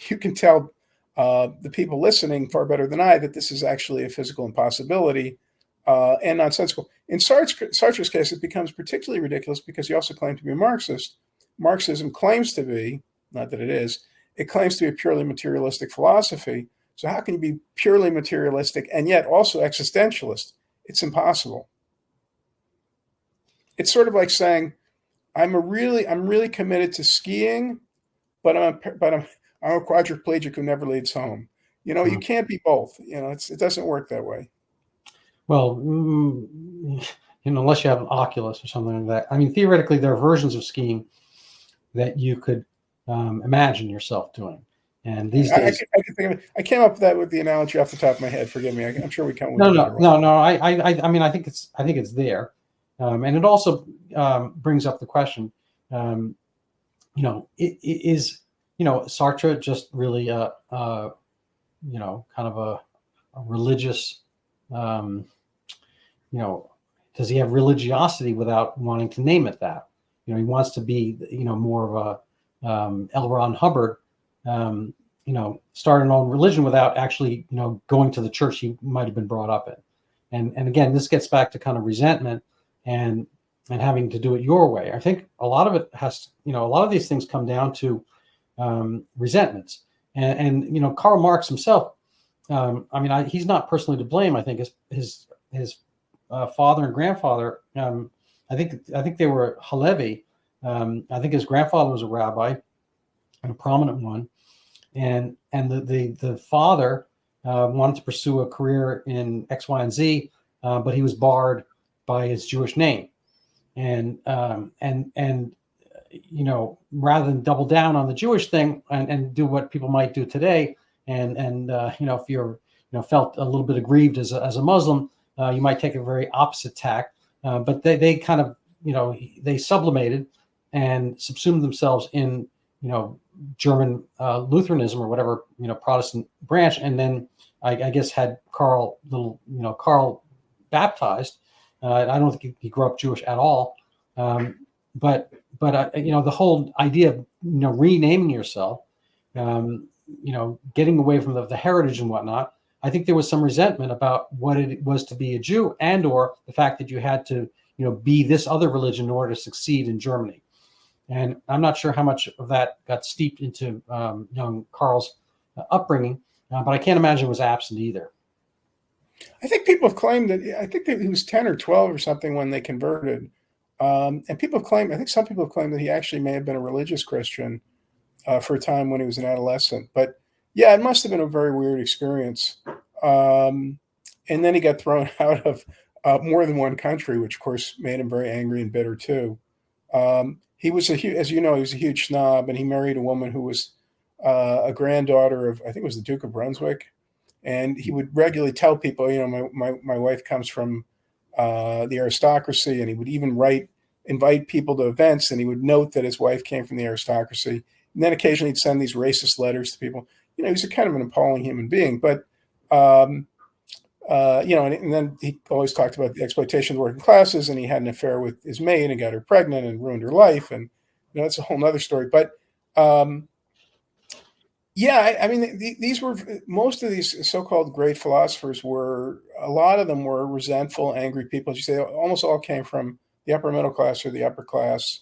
you can tell the people listening far better than I that this is actually a physical impossibility and nonsensical. In Sartre's case, it becomes particularly ridiculous because he also claimed to be a Marxist. Marxism claims to be, not that it is, it claims to be a purely materialistic philosophy. So how can you be purely materialistic and yet also existentialist? It's impossible. It's sort of like saying, I'm really committed to skiing, but I'm a quadriplegic who never leaves home. You can't be both. It doesn't work that way. Well, unless you have an Oculus or something like that. I mean, theoretically, there are versions of skiing that you could imagine yourself doing. And these days, I can think of it. I came up with that with the analogy off the top of my head. Forgive me. I'm sure we come with no, a no, better one. no, no. I mean, I think it's there, and it also brings up the question. Is Sartre just really kind of a religious, does he have religiosity without wanting to name it that? He wants to be, more of a L. Ron Hubbard, start an own religion without actually, going to the church he might have been brought up in. And again, this gets back to kind of resentment and having to do it your way. I think a lot of it has, a lot of these things come down to resentments. And Karl Marx himself, he's not personally to blame. I think his father and grandfather, I think they were Halevi. I think his grandfather was a rabbi and a prominent one, and the father wanted to pursue a career in X, Y, and Z, but he was barred by his Jewish name, and rather than double down on the Jewish thing and do what people might do today, and if you're felt a little bit aggrieved as a Muslim, you might take a very opposite tack. But they kind of they sublimated and subsumed themselves in German Lutheranism or whatever Protestant branch, and then I guess had Karl baptized. I don't think he grew up Jewish at all, but the whole idea of renaming yourself, getting away from the heritage and whatnot. I think there was some resentment about what it was to be a Jew, and or the fact that you had to be this other religion in order to succeed in Germany. And I'm not sure how much of that got steeped into young Karl's upbringing, but I can't imagine it was absent either. I think people have claimed that he was 10 or 12 or something when they converted. And people have claimed, I think some people have claimed that he actually may have been a religious Christian for a time when he was an adolescent. But yeah, it must have been a very weird experience. And then he got thrown out of more than one country, which of course made him very angry and bitter too. He was as you know, he was a huge snob, and he married a woman who was a granddaughter of, I think it was the Duke of Brunswick. And he would regularly tell people, my wife comes from the aristocracy, and he would even invite people to events, and he would note that his wife came from the aristocracy. And then occasionally he'd send these racist letters to people. He's a kind of an appalling human being, but and then he always talked about the exploitation of the working classes, and he had an affair with his maid and got her pregnant and ruined her life. And that's a whole nother story. But these were, most of these so-called great philosophers a lot of them were resentful, angry people. As you say, almost all came from the upper middle class or the upper class.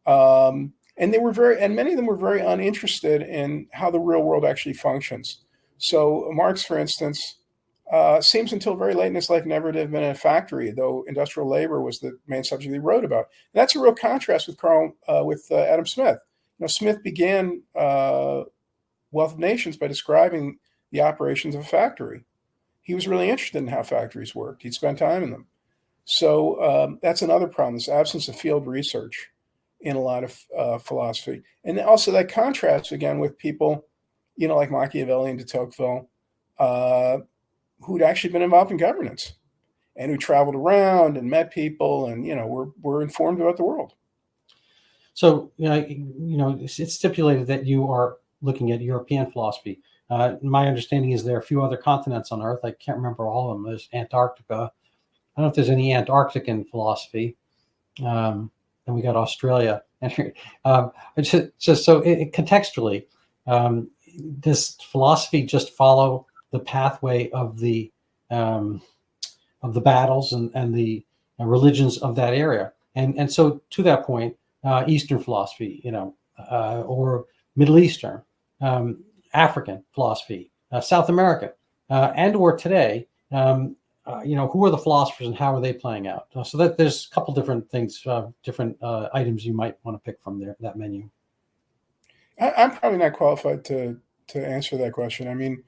And many of them were very uninterested in how the real world actually functions. So Marx, for instance, seems until very late in his life never to have been in a factory, though industrial labor was the main subject he wrote about. And that's a real contrast with Adam Smith. Smith began Wealth of Nations by describing the operations of a factory. He was really interested in how factories worked. He'd spent time in them. So that's another problem, this absence of field research in a lot of philosophy. And also that contrasts again with people, like Machiavelli and de Tocqueville, who'd actually been involved in governance and who traveled around and met people and, were informed about the world. So, it's stipulated that you are looking at European philosophy. My understanding is there are a few other continents on Earth. I can't remember all of them. There's Antarctica. I don't know if there's any Antarctican philosophy. And we got Australia. And just so contextually, does philosophy just follow the pathway of the battles and the religions of that area? And so to that point, Eastern philosophy, or Middle Eastern, African philosophy, South America, and or today, who are the philosophers and how are they playing out? So that there's a couple different things, different items you might want to pick from that menu. I'm probably not qualified to answer that question. I mean,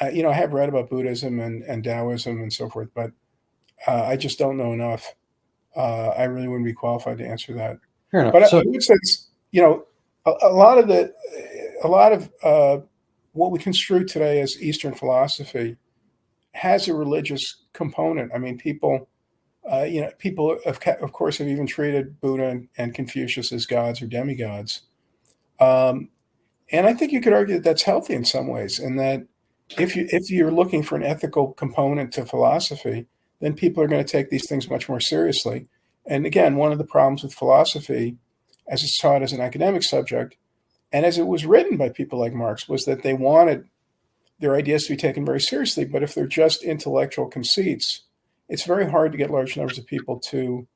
I have read about Buddhism and Taoism and so forth, but I just don't know enough. I really wouldn't be qualified to answer that. Fair enough. But So, I would say, a lot of what we construe today as Eastern philosophy has a religious component. I mean, people of course have even treated Buddha and Confucius as gods or demigods. And I think you could argue that that's healthy in some ways, and that if you're looking for an ethical component to philosophy, then people are going to take these things much more seriously. And again, one of the problems with philosophy, as it's taught as an academic subject, and as it was written by people like Marx, was that they wanted their ideas to be taken very seriously. But if they're just intellectual conceits, it's very hard to get large numbers of people to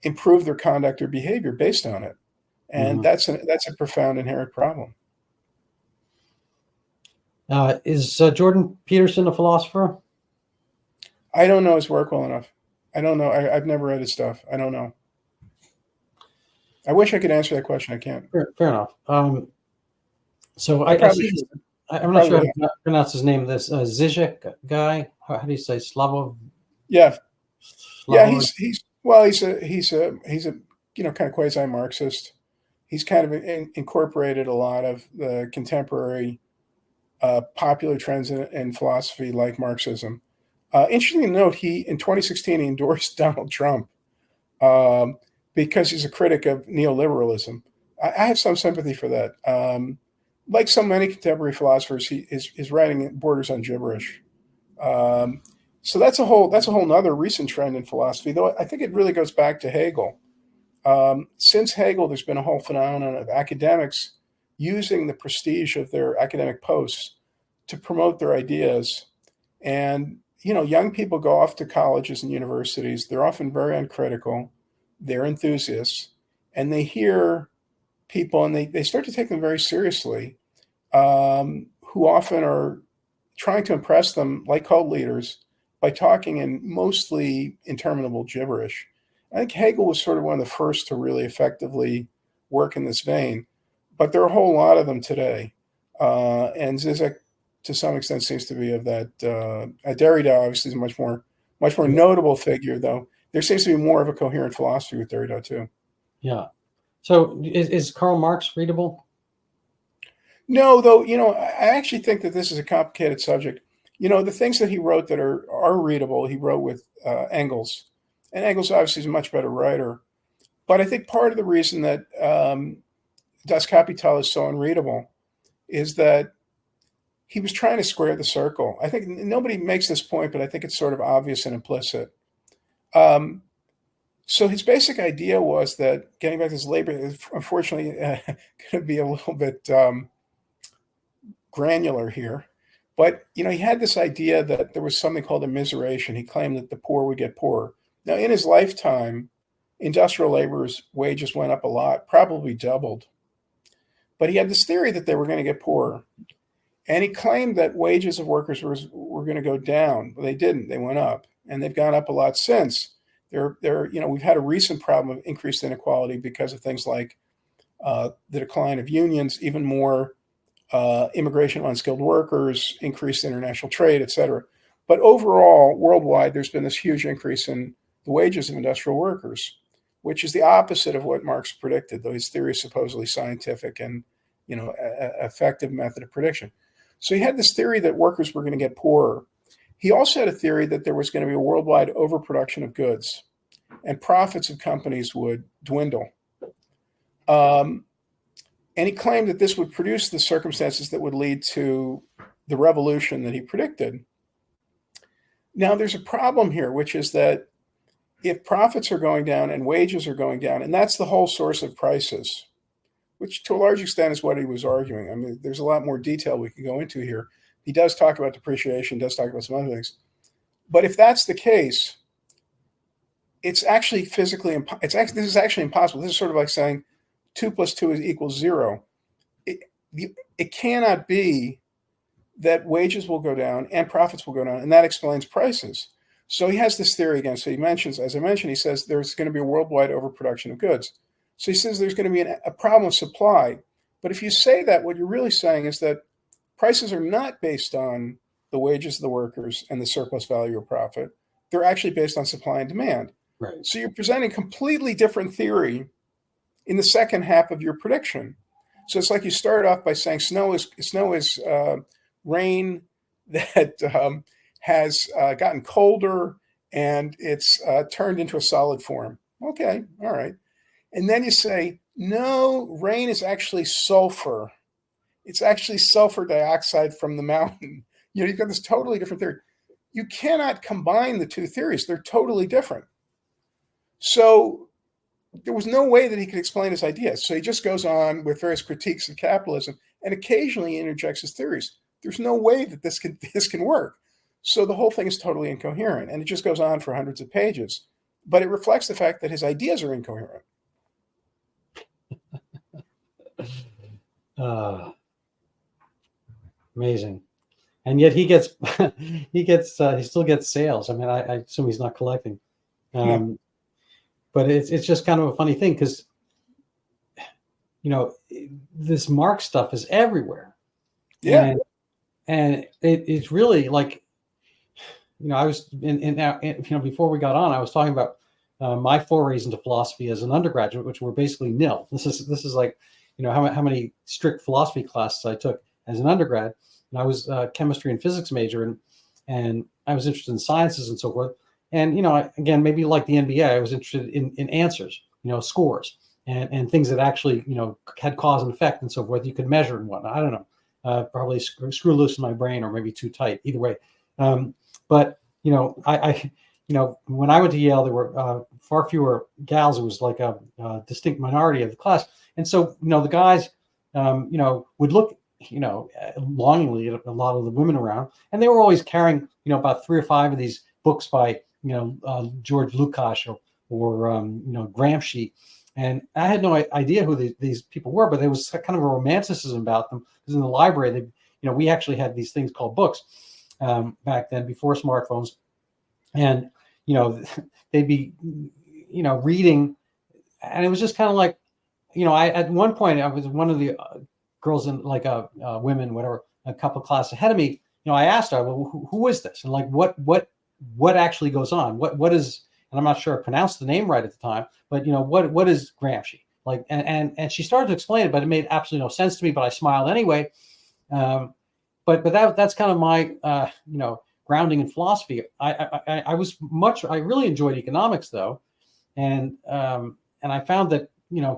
improve their conduct or behavior based on it. And that's a profound inherent problem. Is Jordan Peterson a philosopher? I don't know his work well enough. I don't know. I've never read his stuff. I don't know. I wish I could answer that question. I can't. Fair enough. So I probably I'm not sure how to pronounce his name. This Zizek guy. How do you say Slavov? Yeah, Slavoj? he's a kind of quasi-Marxist. He's kind of incorporated a lot of the contemporary popular trends in philosophy, like Marxism. Interesting to note, in 2016 he endorsed Donald Trump because he's a critic of neoliberalism. I have some sympathy for that. Like so many contemporary philosophers, his writing borders on gibberish. So that's a whole nother recent trend in philosophy, though I think it really goes back to Hegel. Since Hegel, there's been a whole phenomenon of academics using the prestige of their academic posts to promote their ideas. And, young people go off to colleges and universities. They're often very uncritical. They're enthusiasts. And they hear people, and they start to take them very seriously, who often are trying to impress them like cult leaders by talking in mostly interminable gibberish. I think Hegel was sort of one of the first to really effectively work in this vein, but there are a whole lot of them today. And Zizek, to some extent, seems to be of that. Derrida, obviously, is a much more notable figure, though. There seems to be more of a coherent philosophy with Derrida, too. Yeah. So is Karl Marx readable? No, though, I actually think that this is a complicated subject. The things that he wrote that are readable, he wrote with Engels. And Engels obviously is a much better writer. But I think part of the reason that Das Kapital is so unreadable is that he was trying to square the circle. I think nobody makes this point, but I think it's sort of obvious and implicit. So his basic idea was that, getting back to his labor, is unfortunately going to be a little bit granular here. But, he had this idea that there was something called immiseration. He claimed that the poor would get poorer. Now, in his lifetime, industrial laborers' wages went up a lot, probably doubled. But he had this theory that they were going to get poorer. And he claimed that wages of workers were going to go down. But they didn't. They went up. And they've gone up a lot since. We've had a recent problem of increased inequality because of things like the decline of unions, even more immigration of unskilled workers, increased international trade, et cetera. But overall, worldwide, there's been this huge increase in the wages of industrial workers, which is the opposite of what Marx predicted, though his theory is supposedly scientific and, effective method of prediction. So he had this theory that workers were going to get poorer. He also had a theory that there was going to be a worldwide overproduction of goods and profits of companies would dwindle. And he claimed that this would produce the circumstances that would lead to the revolution that he predicted. Now, there's a problem here, which is that if profits are going down and wages are going down, and that's the whole source of prices, which to a large extent is what he was arguing. I mean, there's a lot more detail we can go into here. He does talk about depreciation, does talk about some other things. But if that's the case, it's actually this is actually impossible. This is sort of like saying 2 + 2 equals 0. It cannot be that wages will go down and profits will go down, and that explains prices. So he has this theory again. So as I mentioned, he says there's going to be a worldwide overproduction of goods. So he says there's going to be a problem of supply. But if you say that, what you're really saying is that prices are not based on the wages of the workers and the surplus value or profit. They're actually based on supply and demand. Right. So you're presenting a completely different theory in the second half of your prediction. So it's like you start off by saying snow is rain that has gotten colder and it's turned into a solid form. Okay, all right. And then you say, no, rain is actually sulfur. It's actually sulfur dioxide from the mountain. You've got this totally different theory. You cannot combine the two theories. They're totally different. So there was no way that he could explain his ideas. So he just goes on with various critiques of capitalism and occasionally interjects his theories. There's no way that this can work. So the whole thing is totally incoherent, and it just goes on for hundreds of pages. But it reflects the fact that his ideas are incoherent. Amazing. And yet he still gets sales. I mean, I assume he's not collecting. But it's just kind of a funny thing because, this Marx stuff is everywhere. Yeah. And it's really like, I was before we got on, I was talking about my forays into philosophy as an undergraduate, which were basically nil. This is like, how many strict philosophy classes I took as an undergrad. And I was a chemistry and physics major, and I was interested in sciences and so forth. And, again, maybe like the NBA, I was interested in answers, scores and things that actually, had cause and effect and so forth. You could measure and whatnot. I don't know, probably screw loose in my brain or maybe too tight, either way. But, I when I went to Yale, there were far fewer gals. It was like a distinct minority of the class. And so, the guys, would look, longingly at a lot of the women around, and they were always carrying, about 3 or 5 of these books by, George Lukács or Gramsci. And I had no idea who these people were, but there was kind of a romanticism about them because in the library, we actually had these things called books back then before smartphones. And, they'd be, reading, and it was just kind of like, at one point I was one of the girls in like women, whatever, a couple of classes ahead of me. I asked her, well, who is this? And like, what actually goes on? What is, and I'm not sure I pronounced the name right at the time, but what is Gramsci? Like, and she started to explain it, but it made absolutely no sense to me, but I smiled anyway. But that's kind of my, grounding in philosophy. I really enjoyed economics though. And I found that,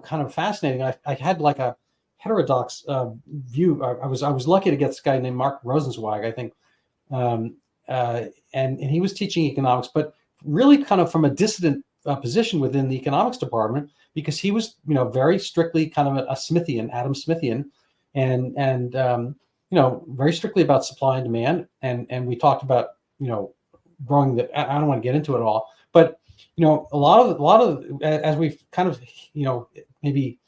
kind of fascinating. I had like a heterodox view. I was lucky to get this guy named Mark Rosenzweig, I think. And he was teaching economics, but really kind of from a dissident position within the economics department, because he was, very strictly kind of a Smithian, Adam Smithian, and very strictly about supply and demand. And we talked about, growing the, I don't want to get into it all, but, a lot of, as we've kind of, maybe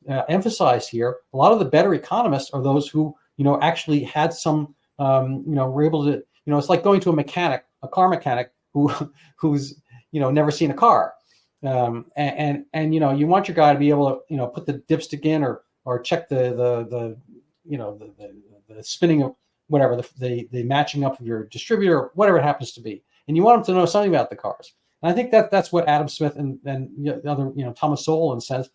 emphasized here, a lot of the better economists are those who, actually had some, were able to, it's like going to a car mechanic who's, never seen a car. And you want your guy to be able to, put the dipstick in or check the spinning of whatever, the matching up of your distributor, whatever it happens to be. And you want them to know something about the cars. And I think that's what Adam Smith and the other, Thomas Sowell, in a sense,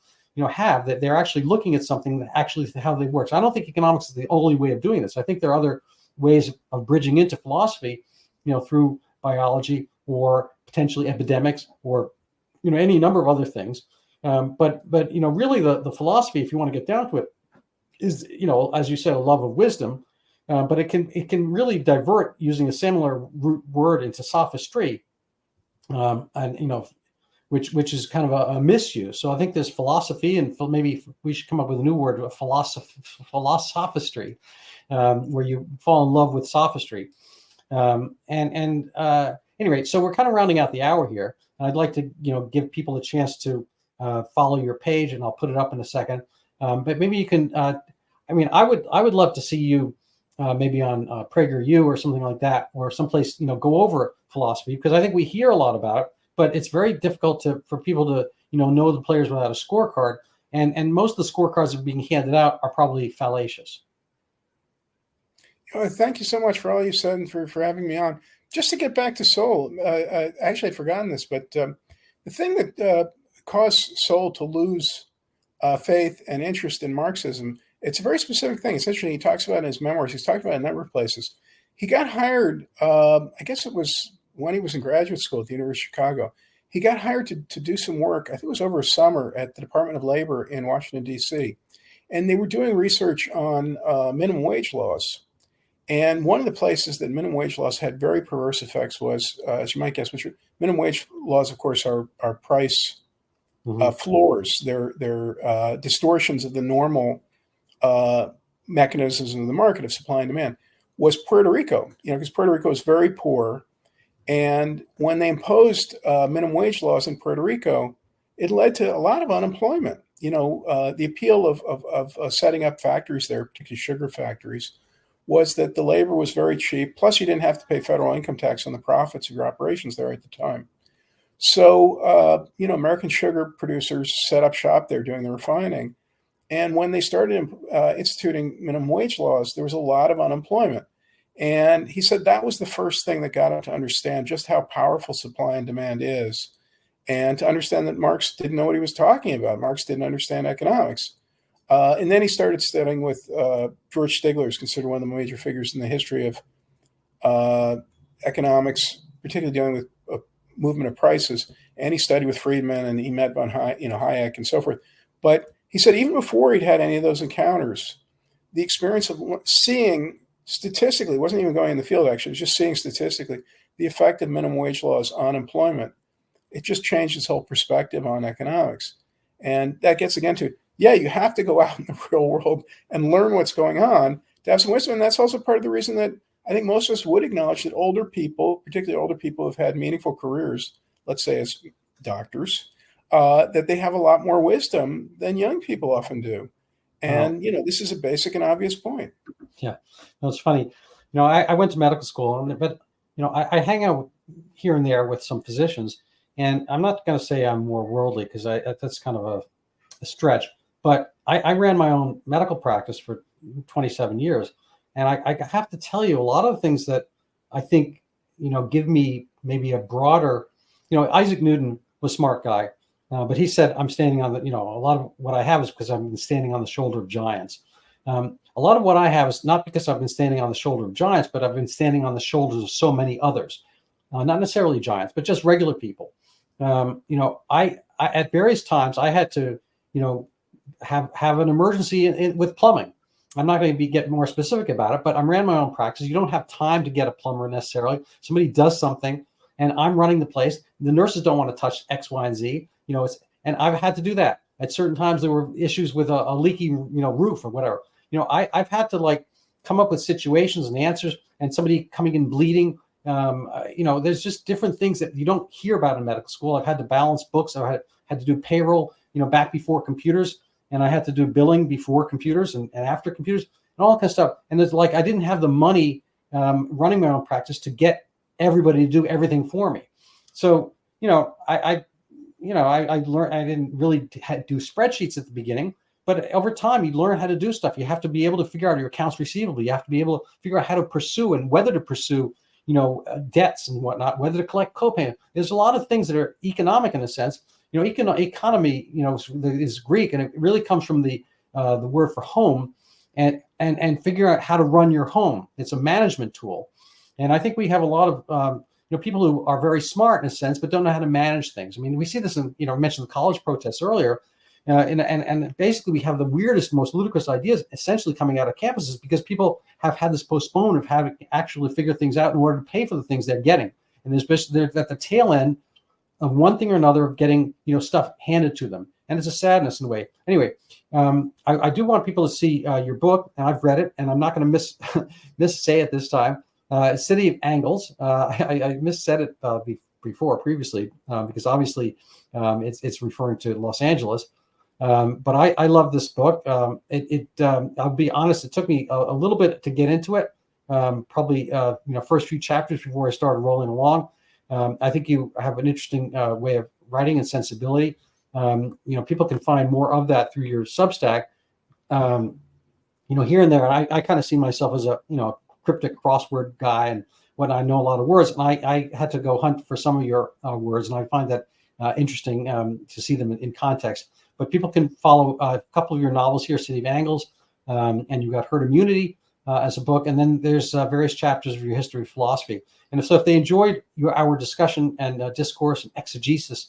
have, that they're actually looking at something that actually how they work. So I don't think economics is the only way of doing this. I think there are other ways of bridging into philosophy, through biology or potentially epidemics or, any number of other things. But really the philosophy, if you want to get down to it, is, as you said, a love of wisdom, but it can really divert using a similar root word into sophistry, and which is kind of a misuse. So I think there's philosophy, and maybe we should come up with a new word, philosophistry, where you fall in love with sophistry. Anyway, so we're kind of rounding out the hour here, and I'd like to give people a chance to follow your page, and I'll put it up in a second. But maybe you can. I would love to see you maybe on PragerU or something like that, or someplace go over philosophy, because I think we hear a lot about it, but it's very difficult for people to know the players without a scorecard, and most of the scorecards that are being handed out are probably fallacious. Thank you so much for all you said and for having me on. Just to get back to Sowell, actually I'd forgotten this, but the thing that caused Sowell to lose faith and interest in Marxism. It's a very specific thing. It's interesting. He talks about it in his memoirs. He's talked about it in a number of places. He got hired, I guess it was when he was in graduate school at the University of Chicago. He got hired to do some work, I think it was over a summer, at the Department of Labor in Washington, D.C. And they were doing research on minimum wage laws. And one of the places that minimum wage laws had very perverse effects was, as you might guess, which minimum wage laws, of course, are price floors. They're distortions of the normal mechanisms of the market of supply and demand. Was Puerto Rico, because Puerto Rico is very poor. And when they imposed minimum wage laws in Puerto Rico, it led to a lot of unemployment. The appeal of setting up factories there, particularly sugar factories, was that the labor was very cheap. Plus, you didn't have to pay federal income tax on the profits of your operations there at the time. So, American sugar producers set up shop there doing the refining. And when they started instituting minimum wage laws, there was a lot of unemployment. And he said that was the first thing that got him to understand just how powerful supply and demand is, and to understand that Marx didn't know what he was talking about. Marx didn't understand economics. And then he started studying with George Stigler, who's considered one of the major figures in the history of economics, particularly dealing with movement of prices. And he studied with Friedman, and he met von Hayek and so forth. But he said even before he'd had any of those encounters, the experience of seeing statistically, it wasn't even going in the field actually, it was just seeing statistically the effect of minimum wage laws on employment. It just changed his whole perspective on economics. And that gets again to, you have to go out in the real world and learn what's going on to have some wisdom. And that's also part of the reason that I think most of us would acknowledge that older people, particularly older people who've had meaningful careers, let's say as doctors, that they have a lot more wisdom than young people often do. And, this is a basic and obvious point. Yeah, no, it's funny. I went to medical school, but, I hang out here and there with some physicians, and I'm not going to say I'm more worldly because that's kind of a stretch, but I ran my own medical practice for 27 years. And I have to tell you, a lot of things that I think, give me maybe a broader, Isaac Newton was a smart guy. But he said, I'm standing on a lot of what I have is because I've been standing on the shoulder of giants. A lot of what I have is not because I've been standing on the shoulder of giants, but I've been standing on the shoulders of so many others, not necessarily giants, but just regular people. I at various times I had to, have an emergency with plumbing. I'm not going to get more specific about it, but I ran my own practice. You don't have time to get a plumber necessarily. Somebody does something, and I'm running the place. The nurses don't want to touch X, Y, and Z. And I've had to do that. At certain times, there were issues with a leaky, roof or whatever. I've had to come up with situations and answers, and somebody coming in bleeding. There's just different things that you don't hear about in medical school. I've had to balance books. I had to do payroll, back before computers, and I had to do billing before computers and after computers and all that kind of stuff. And it's I didn't have the money running my own practice to get everybody to do everything for me. So, I learned. I didn't really do spreadsheets at the beginning, but over time you learn how to do stuff. You have to be able to figure out your accounts receivable. You have to be able to figure out how to pursue and whether to pursue, debts and whatnot, whether to collect copay. There's a lot of things that are economic in a sense. Economy, is Greek, and it really comes from the word for home, and figure out how to run your home. It's a management tool, and I think we have a lot of people who are very smart in a sense, but don't know how to manage things. I mean, we see this in, I mentioned the college protests earlier, and basically we have the weirdest, most ludicrous ideas essentially coming out of campuses because people have had this postpone of having to actually figure things out in order to pay for the things they're getting. And they're at the tail end of one thing or another of getting, stuff handed to them. And it's a sadness in a way. Anyway, I do want people to see your book, and I've read it, and I'm not going to missay it this time. City of Angles. I missaid it previously because obviously it's referring to Los Angeles. But I love this book. I'll be honest, it took me a little bit to get into it. Probably first few chapters before I started rolling along. I think you have an interesting way of writing and sensibility. People can find more of that through your Substack. Here and there, I kind of see myself as a cryptic crossword guy, and when I know a lot of words, and I had to go hunt for some of your words, and I find that interesting to see them in context. but people can follow a couple of your novels here, City of Angles, and you've got Herd Immunity as a book, and then there's various chapters of your history of philosophy. And if they enjoyed our discussion and discourse and exegesis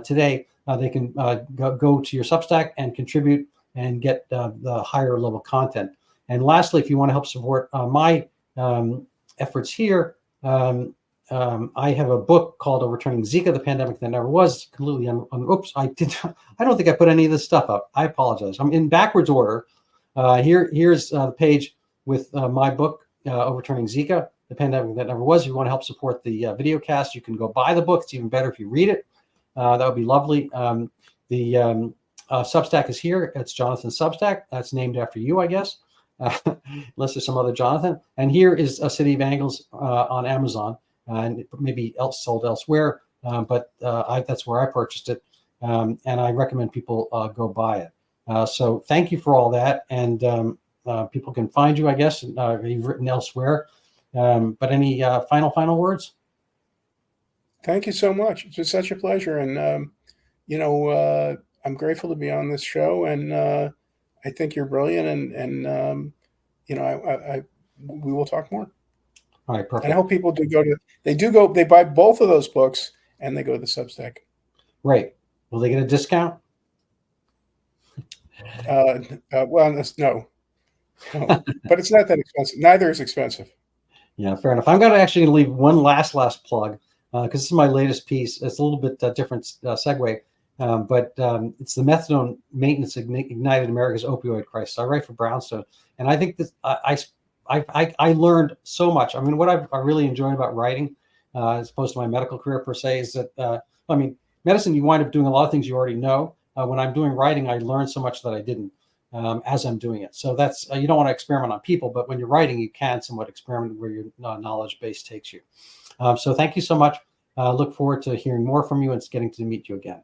today, they can go to your Substack and contribute and get the higher level content. And lastly, if you want to help support my efforts here, I have a book called Overturning Zika, the Pandemic That Never Was. Completely, oops, I don't think I put any of this stuff up. I apologize. I'm in backwards order. Here's the page with my book, Overturning Zika, the Pandemic That Never Was. If you want to help support the video cast, you can go buy the book. It's even better if you read it. That would be lovely. The Substack is here. It's Jonathan's Substack. That's named after you, I guess, unless there's some other Jonathan. And here is a City of Angles on Amazon, and maybe sold elsewhere, but that's where I purchased it, and I recommend people go buy it. So thank you for all that, and people can find you, I guess, you've written elsewhere. But any final words? Thank you so much. It's been such a pleasure, and I'm grateful to be on this show, and I think you're brilliant, and we will talk more. All right, perfect. And I hope people they buy both of those books, and they go to the Substack. Right. Will they get a discount? Well, no, but it's not that expensive. Neither is expensive. Yeah, fair enough. I'm going to actually leave one last plug, because this is my latest piece. It's a little bit different segue, but it's the methadone maintenance ignited America's opioid crisis. I write for Brownstone, and I think this I learned so much. I mean, what I really enjoyed about writing, as opposed to my medical career per se, is that medicine, you wind up doing a lot of things you already know. When I'm doing writing, I learn so much that I didn't as I'm doing it. So that's you don't want to experiment on people, but when you're writing, you can somewhat experiment where your knowledge base takes you. So thank you so much. Look forward to hearing more from you and getting to meet you again.